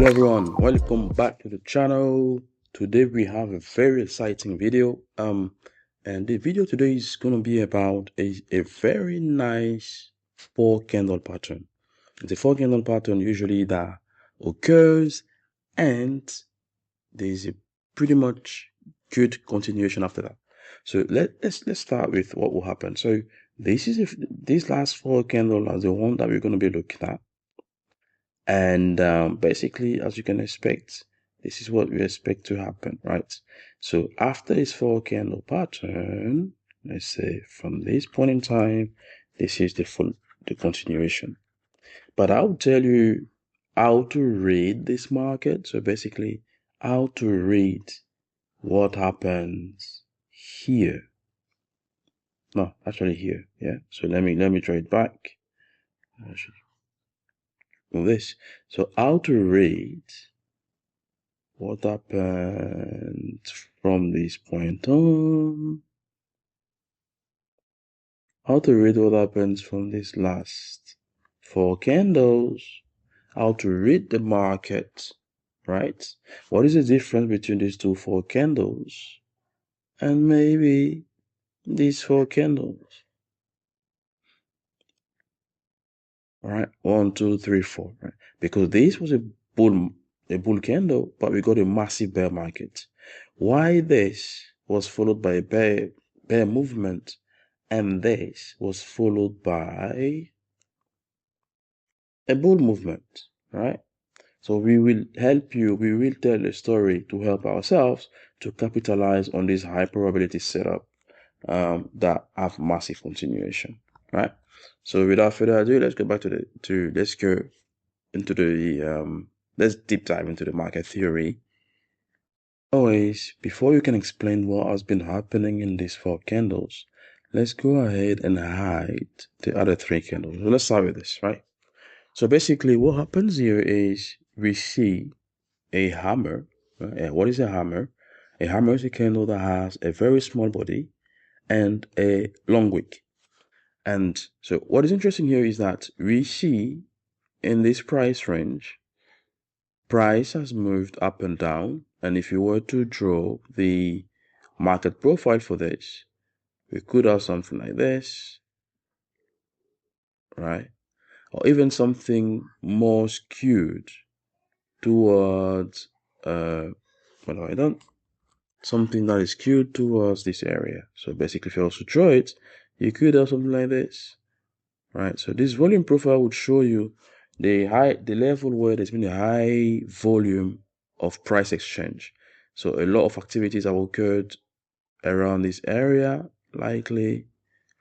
Hello everyone, welcome back to the channel. Today we have a very exciting video. And the video today is going to be about a very nice four candle pattern. It's a four candle pattern usually that occurs, and there's a pretty much good continuation after that. So let's start with what will happen. So this last four candle are the one that we're going to be looking at. And basically, as you can expect, this is what we expect to happen, right? So after this four candle pattern, let's say from this point in time, this is the continuation. But I'll tell you how to read this market. So basically, how to read what happens here. No, actually here. Yeah. So let me draw it back. This. So how to read what happened from this point on? How to read what happens from this last four candles? How to read the market, right? What is the difference between these four candles and maybe these four candles? All right, 1, 2, 3, 4, right? Because this was a bull candle, but we got a massive bear market. Why this was followed by a bear movement, and this was followed by a bull movement, right? So we will help you, we will tell a story to help ourselves to capitalize on this high probability setup that have massive continuation, right? So without further ado, let's go back let's go into let's deep dive into the market theory. Always, before you can explain what has been happening in these four candles, let's go ahead and hide the other three candles. So let's start with this, right? So basically what happens here is we see a hammer. Right? What is a hammer? A hammer is a candle that has a very small body and a long wick. And so what is interesting here is that we see in this price range, price has moved up and down. And if you were to draw the market profile for this, we could have something like this, right? Or even something more skewed towards, what have I done? Something that is skewed towards this area. So basically, if you also draw it, you could have something like this, right? So this volume profile would show you the level where there's been a high volume of price exchange. So a lot of activities have occurred around this area, likely,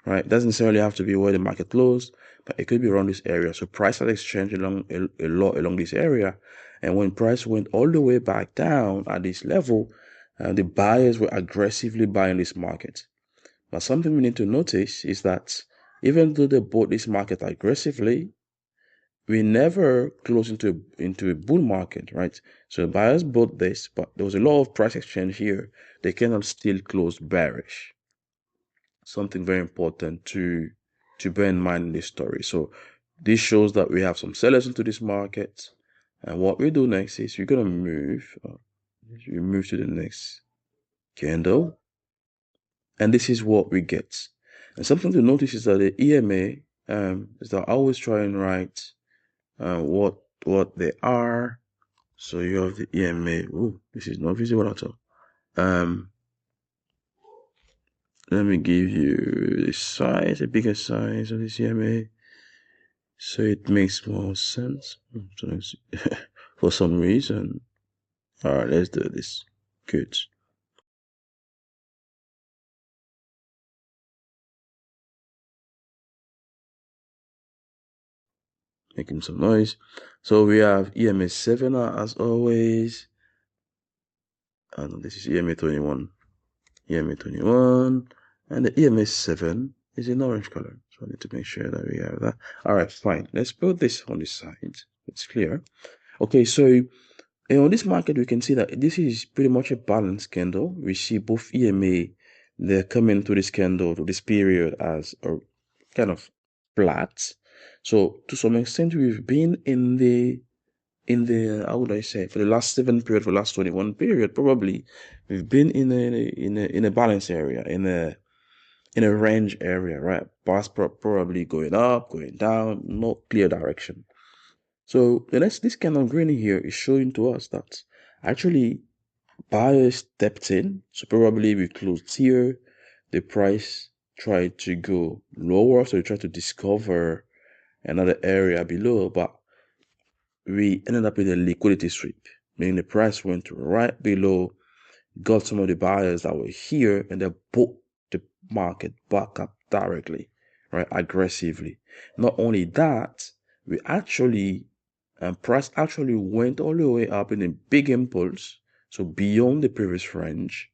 right? It doesn't necessarily have to be where the market closed, but it could be around this area. So price has exchanged along a lot along this area. And when price went all the way back down at this level, the buyers were aggressively buying this market. But something we need to notice is that even though they bought this market aggressively, we never closed into a bull market, right? So buyers bought this, but there was a lot of price exchange here. They cannot still close bearish. Something very important to bear in mind in this story. So this shows that we have some sellers into this market, and what we do next is we're gonna move. We move to the next candle, and this is what we get. And something to notice is that the EMA is that I always try and write what they are. So you have the EMA. Oh, this is not visible at all. Let me give you the size, a bigger size of this EMA, so it makes more sense. For some reason. All right, let's do this. Good. Making some noise. So we have EMA 7 as always. And this is EMA 21. EMA 21. And the EMA 7 is in orange color. So I need to make sure that we have that. All right, fine. Let's put this on this side. It's clear. Okay, so on this market, we can see that this is pretty much a balanced candle. We see both EMA, they're coming to this candle, to this period as a kind of flat. So to some extent, we've been in the in the, how would I say, for the last 7 period, for the last 21 period, probably we've been in a balance area, in a range area, right? Bars probably going up, going down, no clear direction. So this kind of green here is showing to us that actually buyers stepped in. So probably we closed here, the price tried to go lower, so we tried to discover another area below, but we ended up with a liquidity sweep, meaning the price went right below, got some of the buyers that were here, and they bought the market back up directly, right, aggressively. Not only that, we actually, price actually went all the way up in a big impulse, so beyond the previous range.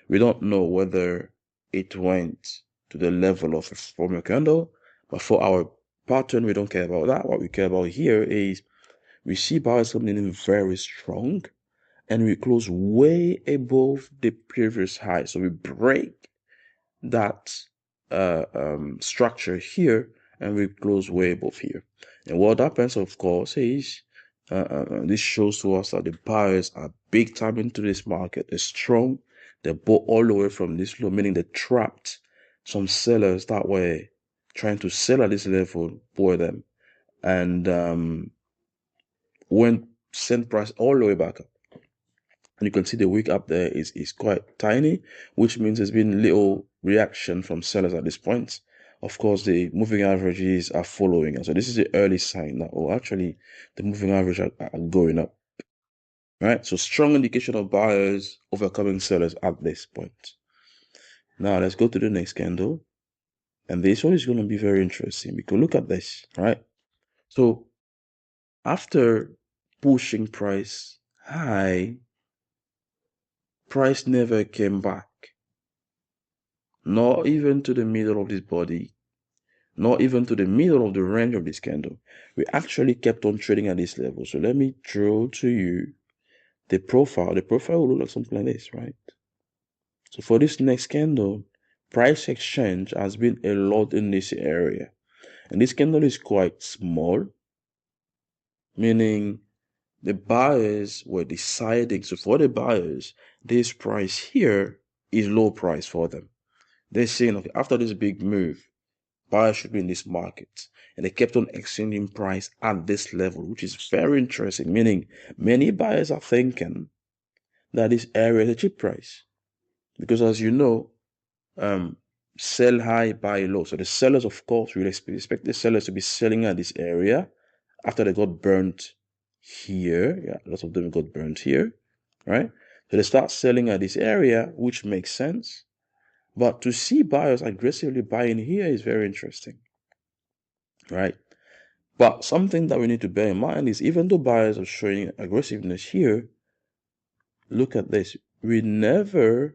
We don't know whether it went to the level of a former candle, but for our pattern, we don't care about that. What we care about here is we see buyers coming in very strong, and we close way above the previous high. So we break that structure here, and we close way above here. And what happens, of course, is this shows to us that the buyers are big time into this market. They're strong. They bought all the way from this low, meaning they trapped some sellers that were trying to sell at this level, bought them, and went sent price all the way back up. And you can see the wick up there is quite tiny, which means there's been little reaction from sellers at this point. Of course, the moving averages are following us. So this is the early sign that, oh, actually, the moving average are going up. Right? So strong indication of buyers overcoming sellers at this point. Now, let's go to the next candle. And this one is going to be very interesting because look at this, right? So after pushing price high, price never came back. Not even to the middle of this body, not even to the middle of the range of this candle. We actually kept on trading at this level. So let me draw to you the profile. The profile will look like something like this, right? So for this next candle, price exchange has been a lot in this area. And this candle is quite small, meaning the buyers were deciding. So for the buyers, this price here is low price for them. They're saying, okay, after this big move, buyers should be in this market. And they kept on exchanging price at this level, which is very interesting, meaning many buyers are thinking that this area is a cheap price. Because as you know, sell high, buy low. So the sellers, of course, will expect the sellers to be selling at this area after they got burnt here. Yeah, lots of them got burnt here, right? So they start selling at this area, which makes sense. But to see buyers aggressively buying here is very interesting, right? But something that we need to bear in mind is even though buyers are showing aggressiveness here, look at this. The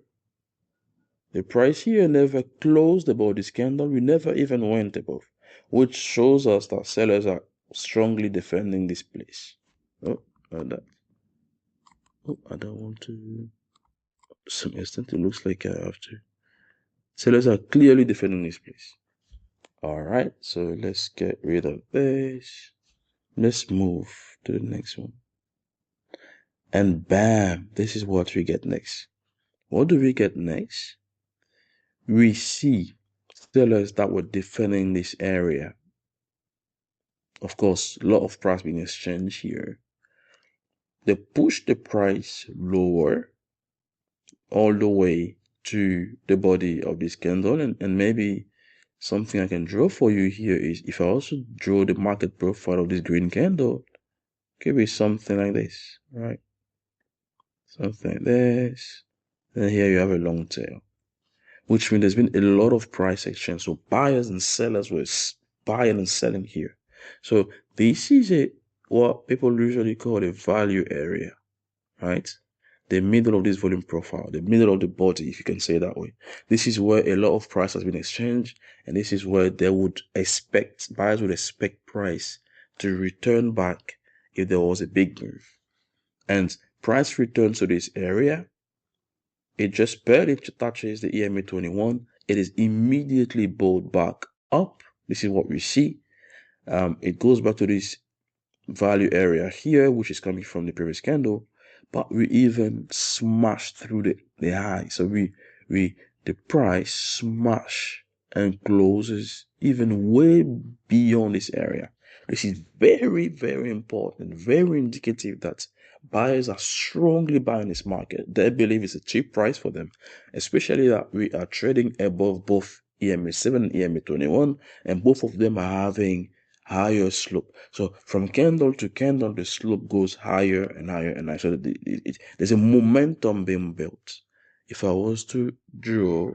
price here never closed above this candle. We never even went above, which shows us that sellers are strongly defending this place. Oh, not that. Oh, I don't want to. To some extent, it looks like I have to. Sellers are clearly defending this place. All right, so let's get rid of this. Let's move to the next one. And bam, this is what we get next. What do we get next? We see sellers that were defending this area. Of course, a lot of price being exchanged here. They push the price lower all the way to the body of this candle. And maybe something I can draw for you here is if I also draw the market profile of this green candle, it could be something like this, right? Something like this. And here you have a long tail, which means there's been a lot of price exchange. So buyers and sellers were buying and selling here. So this is what people usually call a value area, right? The middle of this volume profile, the middle of the body, if you can say it that way. This is where a lot of price has been exchanged, and this is where buyers would expect price to return back if there was a big move. And price returns to this area. It just barely touches the EMA 21. It is immediately bought back up. This is what we see. It goes back to this value area here, which is coming from the previous candle, but we even smashed through the high. So the price smash and closes even way beyond this area. This is very, very important, very indicative that buyers are strongly buying this market. They believe it's a cheap price for them, especially that we are trading above both EMA 7 and EMA 21, and both of them are having higher slope. So from candle to candle, the slope goes higher and higher and higher. So there's a momentum being built. If I was to draw,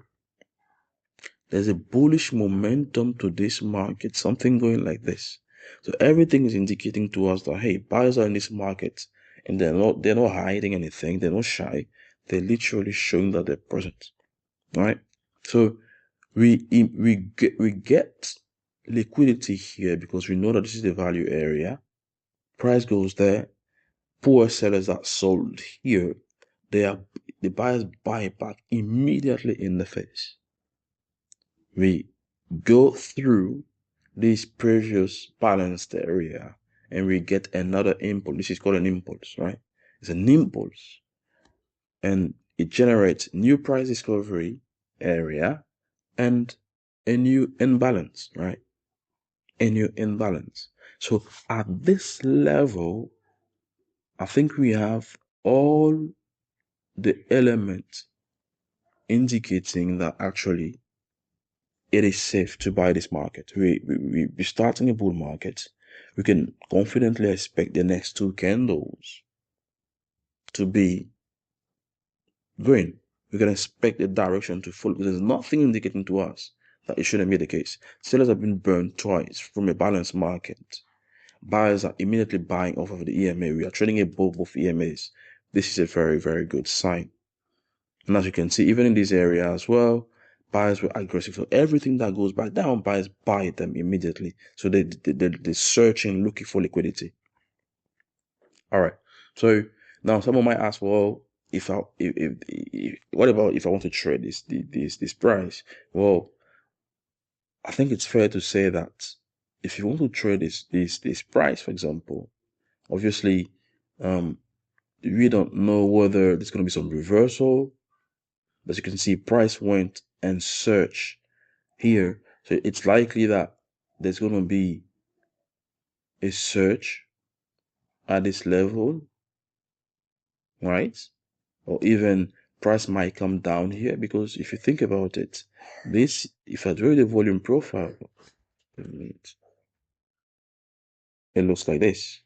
there's a bullish momentum to this market, something going like this. So everything is indicating to us that, hey, buyers are in this market, and they're not hiding anything, they're not shy, they're literally showing that they're present. All right. So we get liquidity here because we know that this is the value area. Price goes there. Poor sellers that sold here, the buyers buy back immediately in the face. We go through this previous balanced area and we get another impulse. This is called an impulse, right? It's an impulse, and it generates new price discovery area and a new imbalance, right? A new imbalance. So at this level, I think we have all the elements indicating that actually it is safe to buy this market. We starting a bull market. We can confidently expect the next two candles to be green. We can expect the direction to follow. There's nothing indicating to us that it shouldn't be the case. Sellers have been burned twice from a balanced market. Buyers are immediately buying off of the EMA. We are trading above both EMAs. This is a very, very good sign. And as you can see, even in this area as well, buyers were aggressive. So everything that goes back down, buyers buy them immediately. So they're searching, looking for liquidity. All right. So now someone might ask, well, what about if I want to trade this price? Well, I think it's fair to say that if you want to trade this price, for example, obviously, we don't know whether there's going to be some reversal. As you can see, price went and search here. So it's likely that there's going to be a search at this level, right? Or even price might come down here, because if you think about it, if I draw the volume profile, it looks like this.